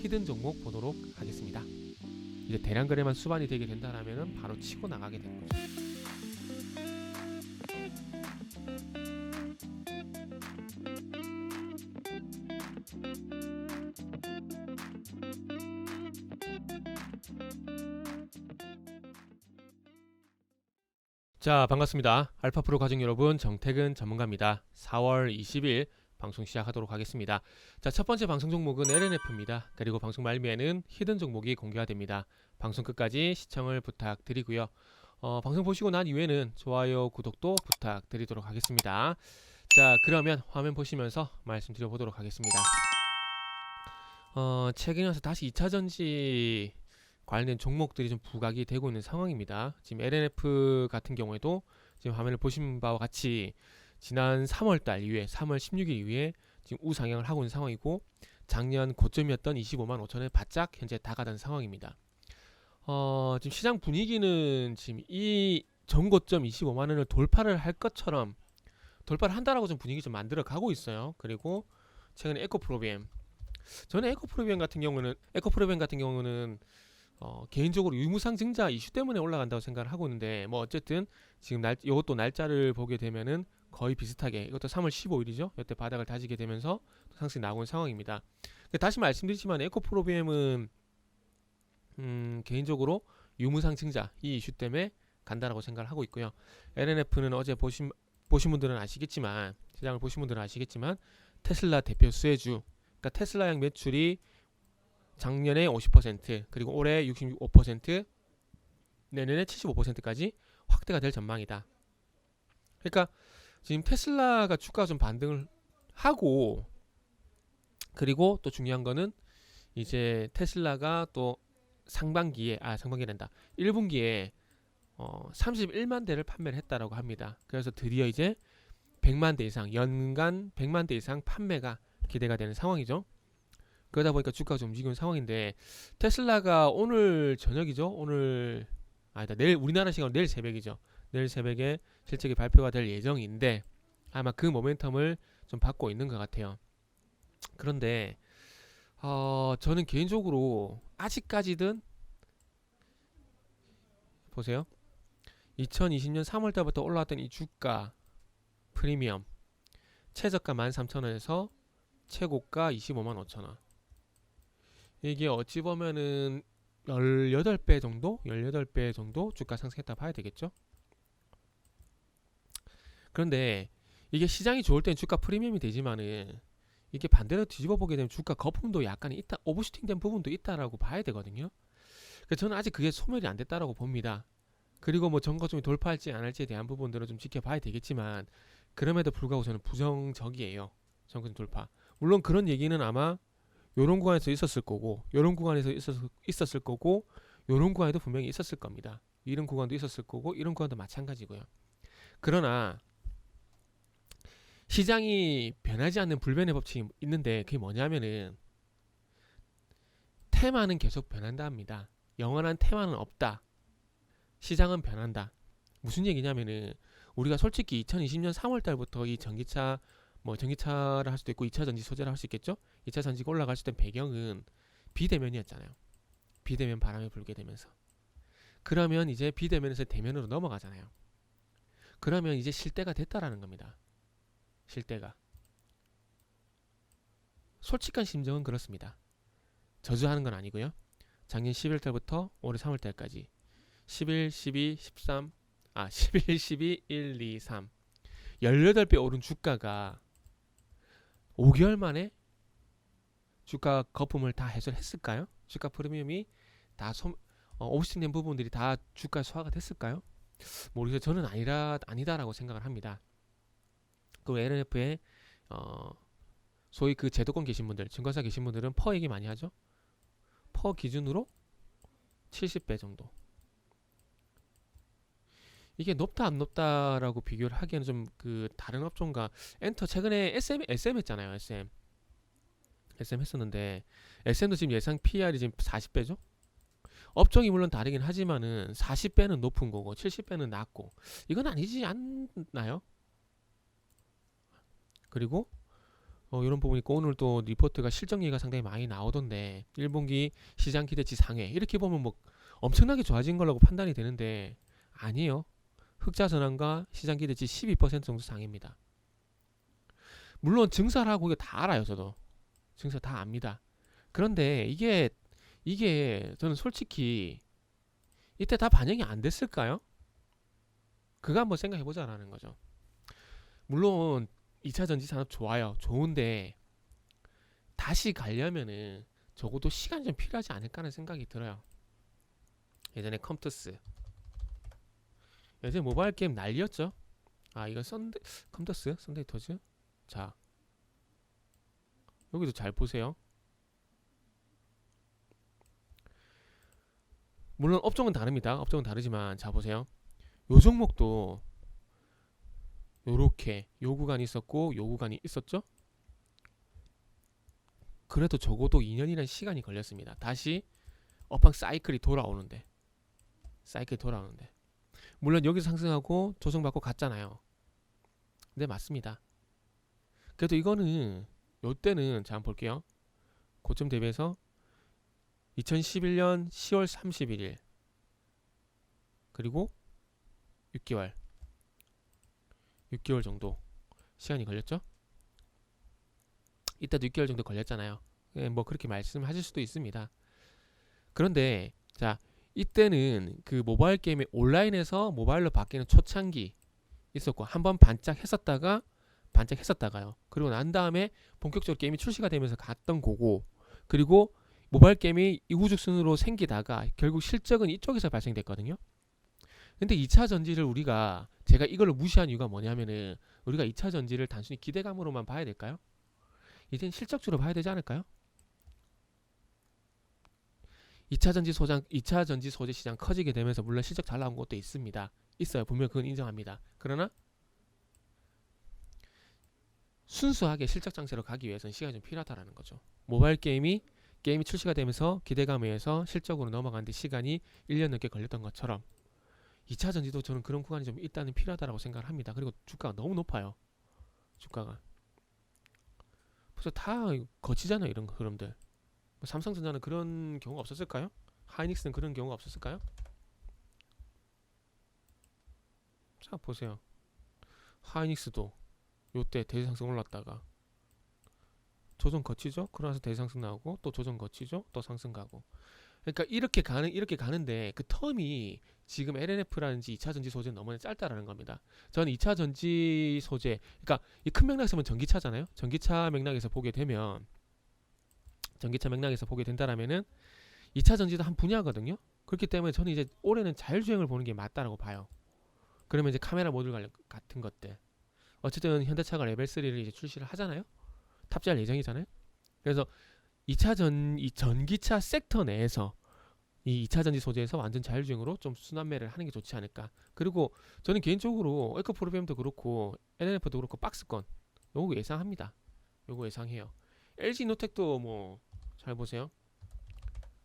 히든 종목 보도록 하겠습니다. 이제 대량 거래만 수반이 되게 된다라면은 바로 치고 나가게 되는 거죠. 자, 반갑습니다. 알파프로 가족 여러분, 정태근 전문가입니다. 4월 20일 방송 시작하도록 하겠습니다. 자, 첫 번째 방송 종목은 LNF입니다. 그리고 방송 말미에는 히든 종목이 공개가 됩니다. 방송 끝까지 시청을 부탁드리고요. 방송 보시고 난 이후에는 좋아요, 구독도 부탁드리도록 하겠습니다. 자, 그러면 화면 보시면서 말씀드려 보도록 하겠습니다. 최근에 와서 다시 2차전지 관련된 종목들이 좀 부각이 되고 있는 상황입니다. 지금 LNF 같은 경우에도 지금 화면을 보신 바와 같이 지난 3월달 이후에 3월 16일 이후에 지금 우상향을 하고 있는 상황이고, 작년 고점이었던 25만 5천에 바짝 현재 다가던 상황입니다. 지금 시장 분위기는 지금 이 전고점 25만 원을 돌파를 할 것처럼 돌파를 한다라고 좀 분위기 좀 만들어 가고 있어요. 그리고 최근에 에코프로비엠, 저는 에코프로비엠 같은 경우는 개인적으로 유무상증자 이슈 때문에 올라간다고 생각을 하고 있는데, 뭐 어쨌든 지금 이것도 날짜를 보게 되면은 거의 비슷하게, 이것도 3월 15일이죠. 이때 바닥을 다지게 되면서 상승이 나오는 상황입니다. 다시 말씀드리지만 에코프로비엠은 개인적으로 유무상증자 이 이슈 때문에 간다라고 생각을 하고 있고요. LNF는 어제 보신 분들은 아시겠지만, 시장을 보신 분들은 아시겠지만, 테슬라 대표 수혜주, 그러니까 테슬라양 매출이 작년에 50%, 그리고 올해 65%, 내년에 75%까지 확대가 될 전망이다. 그러니까 지금 테슬라가 주가가 좀 반등을 하고, 그리고 또 중요한 거는 이제 테슬라가 또 상반기란다. 1분기에 31만 대를 판매를 했다라고 합니다. 그래서 드디어 이제 100만 대 이상, 연간 100만 대 이상 판매가 기대가 되는 상황이죠. 그러다 보니까 주가가 좀 움직이는 상황인데, 테슬라가 오늘 저녁이죠. 내일 우리나라 시간으로 내일 새벽이죠. 내일 새벽에 실적이 발표가 될 예정인데, 아마 그 모멘텀을 좀 받고 있는 것 같아요. 그런데 저는 개인적으로 아직까지든 보세요. 2020년 3월 달부터 올라왔던 이 주가 프리미엄, 최저가 13,000원에서 최고가 25만 5천원, 이게 어찌 보면은 18배 정도 주가 상승했다 봐야 되겠죠. 그런데 이게 시장이 좋을 땐 주가 프리미엄이 되지만은, 이게 반대로 뒤집어 보게 되면 주가 거품도 약간 있다, 오버슈팅된 부분도 있다라고 봐야 되거든요. 그래서 저는 아직 그게 소멸이 안 됐다라고 봅니다. 그리고 뭐 전고점이 돌파할지 안 할지에 대한 부분들은 좀 지켜봐야 되겠지만, 그럼에도 불구하고 저는 부정적이에요. 전고점 돌파. 물론 그런 얘기는 아마 요런 구간에서 있었을 거고, 요런 구간에서 있었을 거고, 요런 구간에도 분명히 있었을 겁니다. 이런 구간도 있었을 거고, 이런 구간도 마찬가지고요. 그러나 시장이 변하지 않는 불변의 법칙이 있는데, 그게 뭐냐면은 테마는 계속 변한다 합니다. 영원한 테마는 없다. 시장은 변한다. 무슨 얘기냐면은, 우리가 솔직히 2020년 3월 달부터 이 전기차를 할 수도 있고 2차 전지 소재를 할 수 있겠죠? 2차 전지가 올라갈 수 있던 배경은 비대면이었잖아요. 비대면 바람이 불게 되면서. 그러면 이제 비대면에서 대면으로 넘어가잖아요. 그러면 이제 실대가 됐다라는 겁니다. 실대가. 솔직한 심정은 그렇습니다. 저주하는 건 아니고요. 작년 11월 달부터 올해 3월 달까지 11, 12, 13, 11, 12, 1, 2, 3 18배 오른 주가가 5개월 만에 주가 거품을 다 해소했을까요? 주가 프리미엄이 다 오버슈팅된 부분들이 다 주가에 소화가 됐을까요? 모르겠어요. 저는 아니다라고 생각을 합니다. 그 LNF에 소위 그 제도권 계신 분들, 증권사 계신 분들은 퍼 얘기 많이 하죠. 퍼 기준으로 70배 정도. 이게 높다 안 높다라고 비교를 하기에는 좀 그 다른 업종과 엔터, 최근에 SM 했잖아요. SM 했었는데, SM도 지금 예상 PR이 지금 40배죠. 업종이 물론 다르긴 하지만은 40배는 높은 거고 70배는 낮고, 이건 아니지 않나요? 그리고 이런 부분이 있고 오늘 또 리포트가 실적 얘기가 상당히 많이 나오던데 1분기 시장 기대치 상회 이렇게 보면 뭐 엄청나게 좋아진 걸로 판단이 되는데 아니에요. 흑자 전환과 시장 기대치 12% 정도 상해입니다. 물론 증사라고 이거 다 알아요. 저도 증사 다 압니다. 그런데 이게 저는 솔직히 이때 다 반영이 안 됐을까요? 그거 한번 생각해 보자라는 거죠. 물론 2차 전지 산업 좋아요. 좋은데 다시 가려면은 적어도 시간이 좀 필요하지 않을까 하는 생각이 들어요. 예전에 컴투스 예전에 모바일 게임 난리였죠. 아 이건 컴투스 선데이 터즈. 자 여기도 잘 보세요. 물론 업종은 다릅니다. 업종은 다르지만 자 보세요. 요 종목도 요렇게 요 구간이 있었고 요 구간이 있었죠. 그래도 적어도 2년이라는 시간이 걸렸습니다. 다시 업황 사이클이 돌아오는데 물론 여기서 상승하고 조정받고 갔잖아요. 네 맞습니다. 그래도 이거는 요때는 자 한번 볼게요. 고점 대비해서 2011년 10월 31일 그리고 6개월 정도 시간이 걸렸죠. 이따도 6개월 정도 걸렸잖아요. 예, 뭐 그렇게 말씀하실 수도 있습니다. 그런데 자 이때는 그 모바일 게임이 온라인에서 모바일로 바뀌는 초창기 있었고 한번 반짝했었다가요. 그리고 난 다음에 본격적으로 게임이 출시가 되면서 갔던 거고 그리고 모바일 게임이 이구죽순으로 생기다가 결국 실적은 이쪽에서 발생됐거든요. 근데 2차 전지를 제가 이걸로 무시한 이유가 뭐냐면은 우리가 2차 전지를 단순히 기대감으로만 봐야 될까요? 이젠 실적주로 봐야 되지 않을까요? 2차 전지 소재 시장 커지게 되면서 물론 실적 잘 나온 것도 있습니다. 있어요. 분명 그건 인정합니다. 그러나 순수하게 실적 장세로 가기 위해서는 시간이 좀 필요하다라는 거죠. 모바일 게임이 출시가 되면서 기대감에 의해서 실적으로 넘어가는데 시간이 1년 넘게 걸렸던 것처럼 2차 전지도 저는 그런 구간이 좀 일단은 필요하다고 생각을 합니다. 그리고 주가가 너무 높아요. 주가가 벌써 다 거치잖아요. 이런 흐름들. 뭐 삼성전자는 그런 경우가 없었을까요? 하이닉스는 그런 경우가 없었을까요? 자 보세요. 하이닉스도 요때 대상승 올랐다가 조정 거치죠. 그러면서 대상승 나오고 또 조정 거치죠. 또 상승 가고. 그러니까 이렇게 가는데 그 텀이 지금 LNF라든지 2차 전지 소재는 너무나 짧다라는 겁니다. 저는 2차 전지 소재, 그러니까 이 큰 맥락에서 보면 전기차잖아요. 전기차 맥락에서 보게 된다라면은 2차 전지도 한 분야거든요. 그렇기 때문에 저는 이제 올해는 자율주행을 보는 게 맞다라고 봐요. 그러면 이제 카메라 모듈 같은 것들. 어쨌든 현대차가 레벨 3를 이제 출시를 하잖아요. 탑재할 예정이잖아요. 그래서 이 전기차 섹터 내에서 이 2차 전지 소재에서 완전 자율주행으로 좀 순환매를 하는 게 좋지 않을까. 그리고 저는 개인적으로 에코프로비움도 그렇고 LNF도 그렇고 박스권 요거 예상합니다. 요거 예상해요. LG 노텍도 뭐 잘 보세요.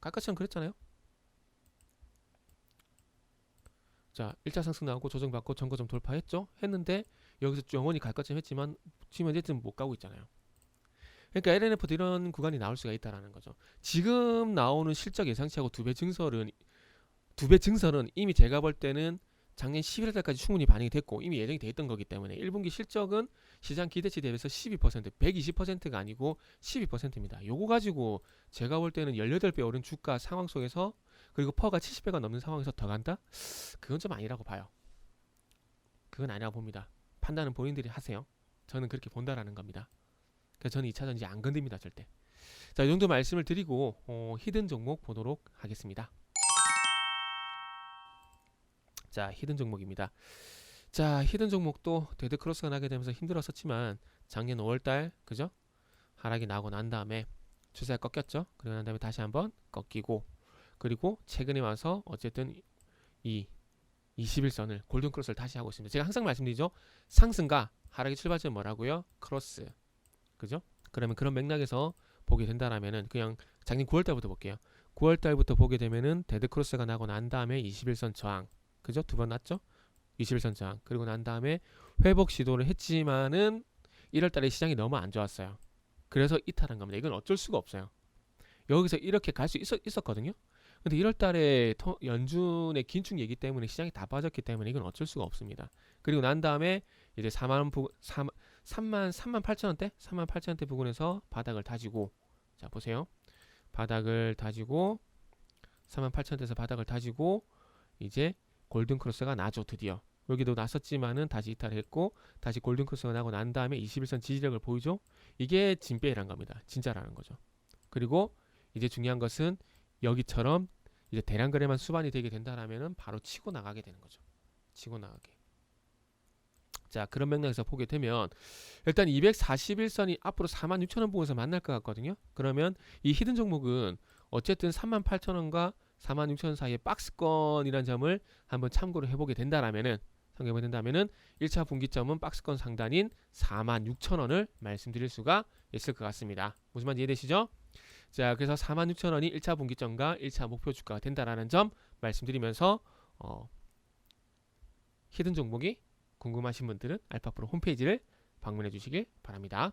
가까처럼 그랬잖아요. 자 1차 상승 나오고 조정받고 전고점 돌파했죠. 했는데 여기서 영원히 갈 것처럼 했지만 지금 현재쯤 못 가고 있잖아요. 그러니까 LNF도 이런 구간이 나올 수가 있다라는 거죠. 지금 나오는 실적 예상치하고 두 배 증설은 이미 제가 볼 때는 작년 11월 달까지 충분히 반영이 됐고 이미 예정이 돼 있던 거기 때문에 1분기 실적은 시장 기대치 대비해서 12%, 120%가 아니고 12%입니다. 요거 가지고 제가 볼 때는 18배 오른 주가 상황 속에서 그리고 퍼가 70배가 넘는 상황에서 더 간다? 그건 좀 아니라고 봐요. 그건 아니라고 봅니다. 판단은 본인들이 하세요. 저는 그렇게 본다라는 겁니다. 그래서 저는 2차 전지 안 건듭니다. 절대. 자, 이 정도 말씀을 드리고 히든 종목 보도록 하겠습니다. 자, 히든 종목입니다. 자, 히든 종목도 데드 크로스가 나게 되면서 힘들었었지만 작년 5월달 그죠? 하락이 나고 난 다음에 추세가 꺾였죠. 그리고 난 다음에 다시 한번 꺾이고 그리고 최근에 와서 어쨌든 이 21선을 골든 크로스를 다시 하고 있습니다. 제가 항상 말씀드리죠. 상승과 하락의 출발점은 뭐라고요? 크로스. 그죠? 그러면 그런 맥락에서 보게 된다라면은 그냥 작년 9월달부터 볼게요. 9월달부터 보게 되면은 데드 크로스가 나고 난 다음에 21선 저항. 그죠? 두 번 났죠? 21선 저항. 그리고 난 다음에 회복 시도를 했지만은 1월달에 시장이 너무 안 좋았어요. 그래서 이탈한 겁니다. 이건 어쩔 수가 없어요. 여기서 이렇게 갈 수 있었거든요. 근데 1월달에 연준의 긴축 얘기 때문에 시장이 다 빠졌기 때문에 이건 어쩔 수가 없습니다. 그리고 난 다음에 이제 3만 8천 원대, 3만 8천 원대 부근에서 바닥을 다지고, 자 보세요. 바닥을 다지고 3만 8천 원대에서 바닥을 다지고 이제 골든 크로스가 나죠. 드디어 여기도 났었지만은 다시 이탈했고 다시 골든 크로스가 나고 난 다음에 21선 지지력을 보이죠. 이게 진배이란 겁니다. 진짜라는 거죠. 그리고 이제 중요한 것은 여기처럼 이제 대량 거래만 수반이 되게 된다라면은 바로 치고 나가게 되는 거죠. 치고 나가게. 자, 그런 맥락에서 보게 되면 일단 241선이 앞으로 46,000원 부근에서 만날 것 같거든요. 그러면 이 히든 종목은 어쨌든 38,000원과 46,000원 사이의 박스권이라는 점을 한번 참고를 해보게 된다라면은 1차 분기점은 박스권 상단인 46,000원을 말씀드릴 수가 있을 것 같습니다. 무슨 말인지 이해되시죠? 자, 그래서 46,000원이 1차 분기점과 1차 목표 주가가 된다라는 점 말씀드리면서 히든 종목이 궁금하신 분들은 알파프로 홈페이지를 방문해 주시길 바랍니다.